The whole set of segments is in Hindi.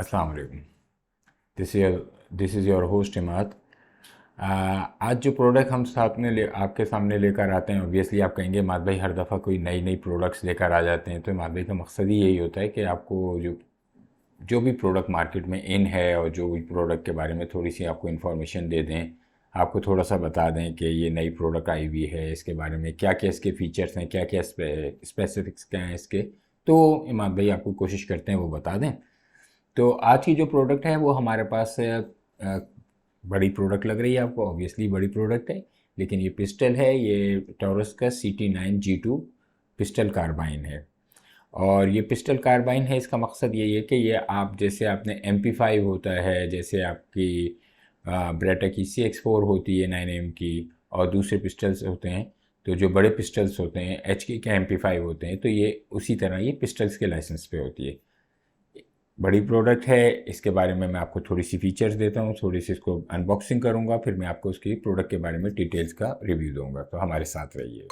अस्सलाम वालेकुम। This is your host Imad. आज जो प्रोडक्ट हम साथ में आपके सामने लेकर आते हैं, ऑब्वियसली आप कहेंगे इमाद भाई हर दफ़ा कोई नई नई प्रोडक्ट्स लेकर आ जाते हैं। तो इमाद भाई का मकसद ही यही होता है कि आपको जो भी प्रोडक्ट मार्केट में इन है और जो भी प्रोडक्ट के बारे में थोड़ी सी आपको इन्फॉर्मेशन दे दें, आपको थोड़ा सा बता दें कि ये नई प्रोडक्ट आई हुई है, इसके बारे में क्या क्या इसके फ़ीचर्स हैं, क्या क्या स्पेसिफिक्स क्या हैं इसके। तो इमाद भाई आपको कोशिश करते हैं वो बता दें। तो आज की जो प्रोडक्ट है वो हमारे पास बड़ी प्रोडक्ट लग रही है आपको, ऑब्वियसली बड़ी प्रोडक्ट है, लेकिन ये पिस्टल है, ये टॉरस का CT9G2 पिस्टल कार्बाइन है। और ये पिस्टल कार्बाइन है, इसका मकसद यही है कि ये आप जैसे आपने MP5 होता है, जैसे आपकी ब्रेटा की CX4 होती है 9mm की, और दूसरे पिस्टल्स होते हैं, तो जो बड़े पिस्टल्स होते हैं HK के MP5 होते हैं, तो ये उसी तरह ये पिस्टल्स के लाइसेंस पे होती है। बड़ी प्रोडक्ट है, इसके बारे में मैं आपको थोड़ी सी फीचर्स देता हूँ, थोड़ी सी इसको अनबॉक्सिंग करूँगा, फिर मैं आपको उसकी प्रोडक्ट के बारे में डिटेल्स का रिव्यू दूँगा। तो हमारे साथ रहिए।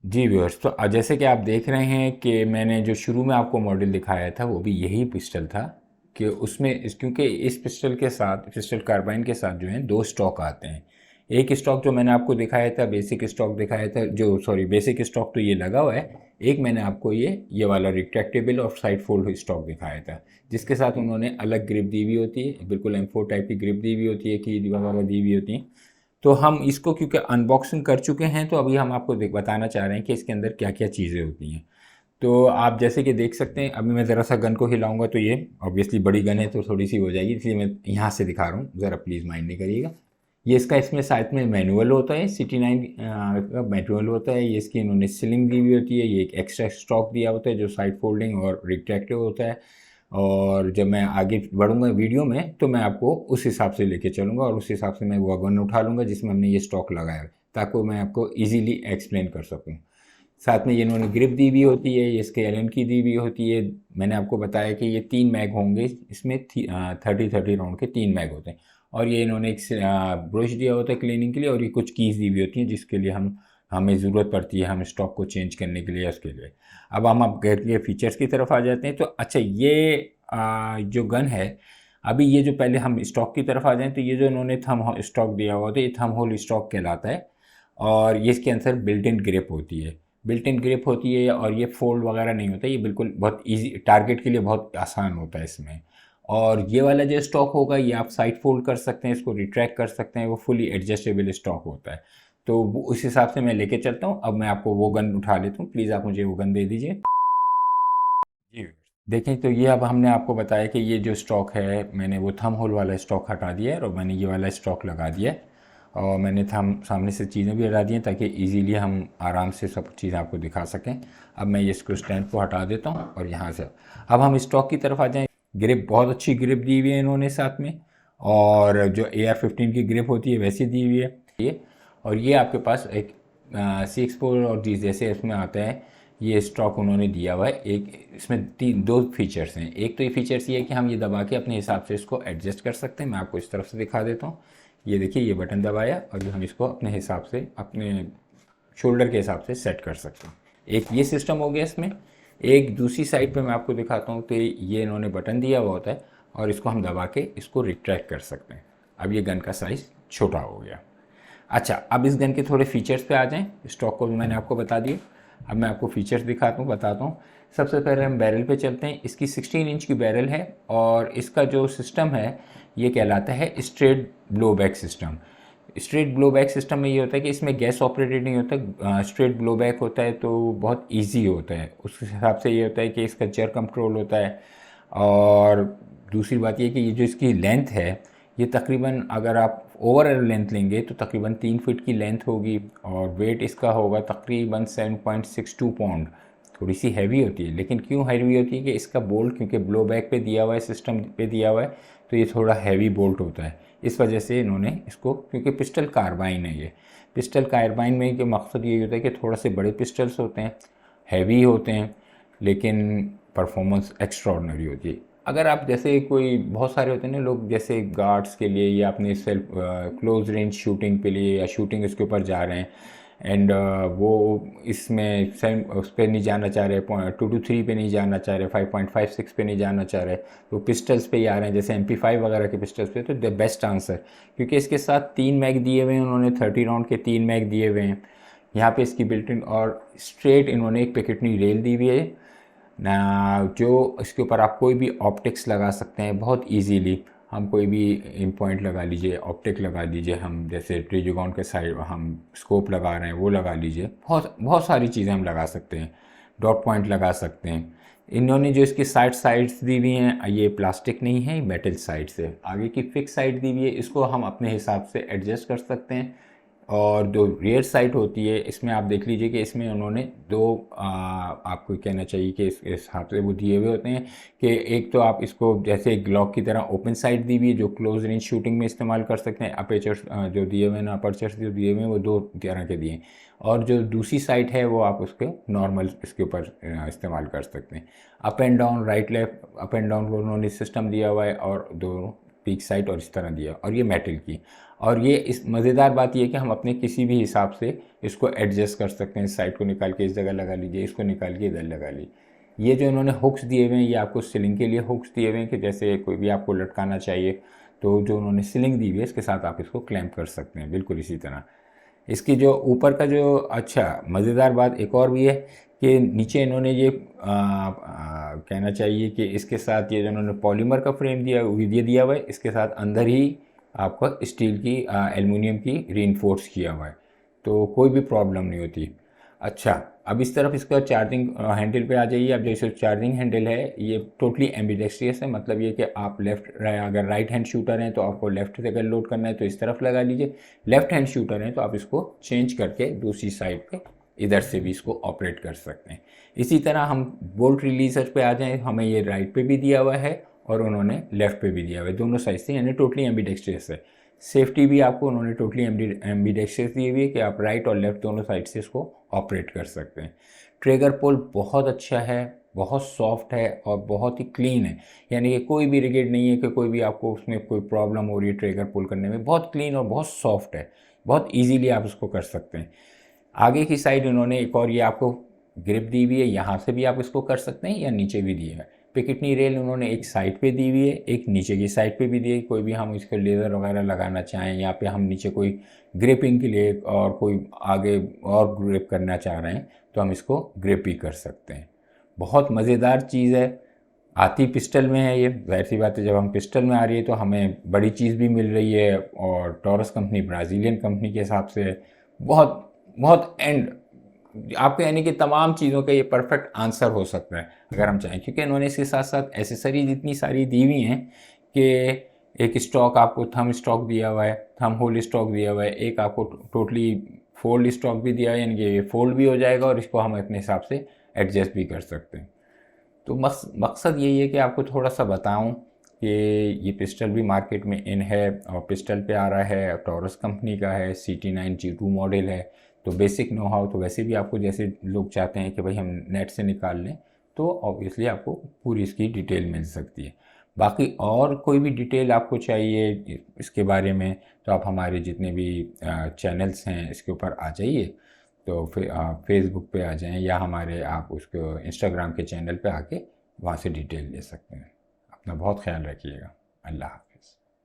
जी व्यूअर्स, तो जैसे कि आप देख रहे हैं कि मैंने जो शुरू में आपको मॉडल दिखाया था वो भी यही पिस्टल था, कि उसमें क्योंकि इस पिस्टल के साथ, पिस्टल कार्बाइन के साथ जो है दो स्टॉक आते हैं। एक स्टॉक जो मैंने आपको दिखाया था, बेसिक स्टॉक दिखाया था, बेसिक स्टॉक तो ये लगा हुआ है। एक मैंने आपको ये वाला रिट्रैक्टेबल और साइड फोल्ड स्टॉक दिखाया था, जिसके साथ उन्होंने अलग ग्रिप दी हुई होती है, बिल्कुल M4 टाइप की ग्रिप दी हुई होती है, की वगैरह दी हुई होती है। तो हम इसको क्योंकि अनबॉक्सिंग कर चुके हैं, तो अभी हम आपको बताना चाह रहे हैं कि इसके अंदर क्या क्या चीज़ें होती हैं। तो आप जैसे कि देख सकते हैं, अभी मैं ज़रा सा गन को हिलाऊंगा तो ये ऑब्वियसली बड़ी गन है तो थोड़ी सी हो जाएगी, इसलिए मैं यहाँ से दिखा रहा हूँ, ज़रा प्लीज़ माइंड नहीं करिएगा। ये इसमें साथ में मैनुअल होता है, CT9 का मैनुअल होता है। ये इसकी इन्होंने सीलिंग दी हुई होती है, ये एक एक्स्ट्रा स्टॉक दिया होता है जो साइड फोल्डिंग और रिट्रैक्टिव होता है। और जब मैं आगे बढ़ूंगा वीडियो में तो मैं आपको उस हिसाब से लेके चलूँगा और उस हिसाब से मैं वो गन उठा लूँगा जिसमें हमने ये स्टॉक लगाया है, ताकि मैं आपको इजीली एक्सप्लेन कर सकूँ। साथ में ये इन्होंने ग्रिप दी हुई होती है, ये इसके एलन की दी हुई होती है। मैंने आपको बताया कि ये 3 मैग होंगे, इसमें 30 राउंड के 3 मैग होते हैं। और ये इन्होंने एक ब्रश दिया होता है क्लीनिंग के लिए, और ये कुछ कीज़ दी हुई होती हैं जिसके लिए हमें ज़रूरत पड़ती है, हम स्टॉक को चेंज करने के लिए, उसके लिए। अब हम घर के फीचर्स की तरफ आ जाते हैं। तो अच्छा, ये जो गन है, अभी ये जो पहले हम स्टॉक की तरफ आ जाएं, तो ये जो इन्होंने थम स्टॉक दिया हुआ था, ये थम होल स्टॉक कहलाता है। और ये इसके अंदर बिल्ट इन ग्रिप होती है, और ये फोल्ड वगैरह नहीं होता, ये बिल्कुल बहुत ईजी, टारगेट के लिए बहुत आसान होता है इसमें। और ये वाला जो स्टॉक होगा, ये आप साइड फोल्ड कर सकते हैं, इसको रिट्रैक्ट कर सकते हैं, वो फुली एडजस्टेबल स्टॉक होता है। तो उस हिसाब से मैं लेके चलता हूँ। अब मैं आपको वो गन उठा लेता हूँ, प्लीज़ आप मुझे वो गन दे दीजिए। जी देखें, तो ये अब हमने आपको बताया कि ये जो स्टॉक है, मैंने वो थम होल वाला स्टॉक हटा दिया है और मैंने ये वाला स्टॉक लगा दिया है। और मैंने सामने से चीज़ें भी हटा दी हैं ताकि इजीली हम आराम से सब चीज़ें आपको दिखा सकें। अब मैं ये इसको स्टैंड को हटा देता हूँ और यहाँ से अब हम स्टॉक की तरफ आ जाएं। ग्रिप बहुत अच्छी ग्रिप दी हुई है इन्होंने साथ में, और जो AR-15 की ग्रिप होती है वैसी दी हुई है ये। और ये आपके पास एक CX4 और जैसे इसमें आता है, ये स्टॉक उन्होंने दिया हुआ है। एक इसमें दो फीचर्स हैं। एक तो ये फीचर्स ये है कि हम ये दबा के अपने हिसाब से इसको एडजस्ट कर सकते हैं। मैं आपको इस तरफ से दिखा देता हूँ। ये देखिए, ये बटन दबाया और हम इसको अपने हिसाब से अपने शोल्डर के हिसाब से सेट कर सकते हैं। एक ये सिस्टम हो गया इसमें। एक दूसरी साइड पे मैं आपको दिखाता हूँ, तो ये इन्होंने बटन दिया हुआ होता है और इसको हम दबा के इसको रिट्रैक्ट कर सकते हैं। अब ये गन का साइज़ छोटा हो गया। अच्छा, अब इस गन के थोड़े फीचर्स पे आ जाएं। स्टॉक को भी मैंने आपको बता दिए, अब मैं आपको फीचर्स दिखाता हूँ, बताता हूँ। सबसे पहले हम बैरल पे चलते हैं। इसकी 16 इंच की बैरल है और इसका जो सिस्टम है ये कहलाता है straight blow back system. Straight blow back system में ये होता है कि इसमें गैस ऑपरेटेड नहीं होता, स्ट्रेट ब्लो बैक होता है, तो बहुत ईजी होता है। उस हिसाब से ये होता है कि इसका जर कंट्रोल होता है। और दूसरी बात ये कि ये जो इसकी लेंथ है ये तकरीबन, अगर आप ओवरऑल लेंथ लेंगे तो तकरीबन 3 फीट की लेंथ होगी और वेट इसका होगा तकरीबन 7.62 पाउंड। थोड़ी सी हैवी होती है, लेकिन क्यों हैवी होती है कि इसका बोल्ट क्योंकि ब्लो बैक पे दिया हुआ है, सिस्टम पे दिया हुआ है, तो ये थोड़ा हैवी बोल्ट होता है। इस वजह से इन्होंने इसको, क्योंकि पिस्टल कार्बाइन है, ये पिस्टल कार्बाइन में के मकसद ये होता है कि थोड़ा से बड़े पिस्टल्स होते हैं, हैवी होते हैं, लेकिन परफॉर्मेंस एक्स्ट्रॉर्डनरी होती है। अगर आप जैसे कोई बहुत सारे होते हैं ना लोग, जैसे गार्ड्स के लिए या अपने सेल्फ क्लोज रेंज शूटिंग के लिए या शूटिंग उसके ऊपर जा रहे हैं एंड वो इसमें उस पर नहीं जाना चाह रहे, 223 पे नहीं जाना चाह रहे, 5.56 पे नहीं जाना चाह रहे, तो पिस्टल्स पे ही आ रहे हैं, जैसे MP5 वगैरह के पिस्टल्स पे, तो द बेस्ट आंसर। क्योंकि इसके साथ 3 मैग दिए हुए हैं उन्होंने, 30 राउंड के 3 मैग दिए हुए हैं यहाँ पे इसकी बिल्ट इन, और स्ट्रेट इन्होंने एक पिकेटनी रेल दी हुई है ना, जो इसके ऊपर आप कोई भी ऑप्टिक्स लगा सकते हैं बहुत इजीली। हम कोई भी इन पॉइंट लगा लीजिए, ऑप्टिक लगा लीजिए, हम जैसे ट्रिजुगॉन के साइड हम स्कोप लगा रहे हैं वो लगा लीजिए, बहुत बहुत सारी चीज़ें हम लगा सकते हैं, डॉट पॉइंट लगा सकते हैं। इन्होंने जो इसकी साइड्स दी हुई हैं ये प्लास्टिक नहीं है, मेटल साइड्स है। आगे की फिक्स साइड दी हुई है, इसको हम अपने हिसाब से एडजस्ट कर सकते हैं। और जो रियर साइड होती है इसमें आप देख लीजिए कि इसमें उन्होंने दो आपको कहना चाहिए कि इस हिसाब से वो दिए हुए होते हैं कि एक तो आप इसको जैसे ग्लॉक की तरह ओपन साइड दी हुई है जो क्लोज रेंज शूटिंग में इस्तेमाल कर सकते हैं। अपेचर्स जो दिए हुए हैं ना, अपर्चर्स जो दिए हुए हैं वो 2 तरह के दिए हैं, और जो दूसरी साइड है वो आप उसके नॉर्मल इसके ऊपर इस्तेमाल कर सकते हैं। Up and down, right left, up and down को उन्होंने सिस्टम दिया हुआ है, और दोनों पीक साइड और इस तरह दिया, और ये मेटल की। और ये इस मज़ेदार बात ये है कि हम अपने किसी भी हिसाब से इसको एडजस्ट कर सकते हैं। इस साइड को निकाल के इस जगह लगा लीजिए, इसको निकाल के इधर लगा लीजिए। ये जो इन्होंने हुक्स दिए हुए हैं ये आपको सीलिंग के लिए हुक्स दिए हुए हैं कि जैसे कोई भी आपको लटकाना चाहिए तो जो उन्होंने सीलिंग दी हुई है इसके साथ आप इसको क्लैंप कर सकते हैं, बिल्कुल इसी तरह। इसकी जो ऊपर का जो अच्छा मज़ेदार बात एक और भी है कि नीचे इन्होंने ये कहना चाहिए कि इसके साथ ये जो इन्होंने पॉलीमर का फ्रेम दिया हुआ है, इसके साथ अंदर ही आपका स्टील की एल्युमिनियम की रीइंफोर्स किया हुआ है, तो कोई भी प्रॉब्लम नहीं होती। अच्छा, अब इस तरफ इसका चार्जिंग हैंडल पे आ जाइए। अब जैसे चार्जिंग हैंडल है ये टोटली एम्बिडेक्स्ट्रियस है, मतलब ये कि आप अगर राइट हैंड शूटर हैं तो आपको लेफ्ट से अगर लोड करना है तो इस तरफ लगा लीजिए, लेफ्ट हैंड शूटर हैं तो आप इसको चेंज करके दूसरी साइड पे इधर से भी इसको ऑपरेट कर सकते हैं। इसी तरह हम बोल्ट रिलीजर पे आ जाएँ, हमें ये राइट पे भी दिया हुआ है और उन्होंने लेफ़्ट पे भी दिया हुआ है, दोनों साइड से, यानी टोटली एम्बिडेक्स्ट्रियस है। सेफ्टी भी आपको उन्होंने टोटली एम्बिडेक्स्ट्रियस दी हुई है कि आप राइट और लेफ़्ट दोनों साइड से इसको ऑपरेट कर सकते हैं। ट्रिगर पुल बहुत अच्छा है, बहुत सॉफ्ट है और बहुत ही क्लीन है, यानी कि कोई भी रिगिड नहीं है कि कोई भी आपको उसमें कोई प्रॉब्लम हो रही है ट्रिगर पुल करने में। बहुत क्लीन और बहुत सॉफ्ट है, बहुत ईजीली आप उसको कर सकते हैं। आगे की साइड इन्होंने एक और ये आपको ग्रिप दी हुई है, यहाँ से भी आप इसको कर सकते हैं या नीचे भी दिया है। पिकेटनी रेल उन्होंने एक साइड पे दी हुई है, एक नीचे की साइड पे भी दी है। कोई भी हम इसको लेज़र वगैरह लगाना चाहें, यहाँ पे हम नीचे कोई ग्रिपिंग के लिए और कोई आगे और ग्रिप करना चाह रहे हैं तो हम इसको ग्रिप भी कर सकते हैं। बहुत मज़ेदार चीज़ है। आती पिस्टल में है ये, ज़ाहिर सी बात है जब हम पिस्टल में आ रही है तो हमें बड़ी चीज़ भी मिल रही है, और टॉरस कंपनी ब्राज़ीलियन कंपनी के हिसाब से बहुत बहुत एंड आपके यानी कि तमाम चीज़ों का ये परफेक्ट आंसर हो सकता है अगर हम चाहें, क्योंकि इन्होंने इसके साथ साथ एसेसरीज इतनी सारी दी हुई हैं कि एक स्टॉक आपको थंब स्टॉक दिया हुआ है, थंब होल स्टॉक दिया हुआ है, एक आपको टोटली फोल्ड स्टॉक भी दिया है, यानी कि ये फोल्ड भी हो जाएगा और इसको हम अपने हिसाब से एडजस्ट भी कर सकते हैं। तो मकसद यही है कि आपको थोड़ा सा बताऊं कि ये पिस्टल भी मार्केट में इन है, और पिस्टल पे आ रहा है, टॉरस कंपनी का है, CT9G2 मॉडल है, तो बेसिक नो हाउ तो वैसे भी आपको, जैसे लोग चाहते हैं कि भाई हम नेट से निकाल लें, तो ऑब्वियसली आपको पूरी इसकी डिटेल मिल सकती है। बाकी और कोई भी डिटेल आपको चाहिए इसके बारे में, तो आप हमारे जितने भी चैनल्स हैं इसके ऊपर आ जाइए। तो फिर फेसबुक पे आ जाएं, या हमारे आप उसको इंस्टाग्राम के चैनल पे आके वहाँ से डिटेल ले सकते हैं। अपना बहुत ख्याल रखिएगा। अल्लाह हाफ़िज़।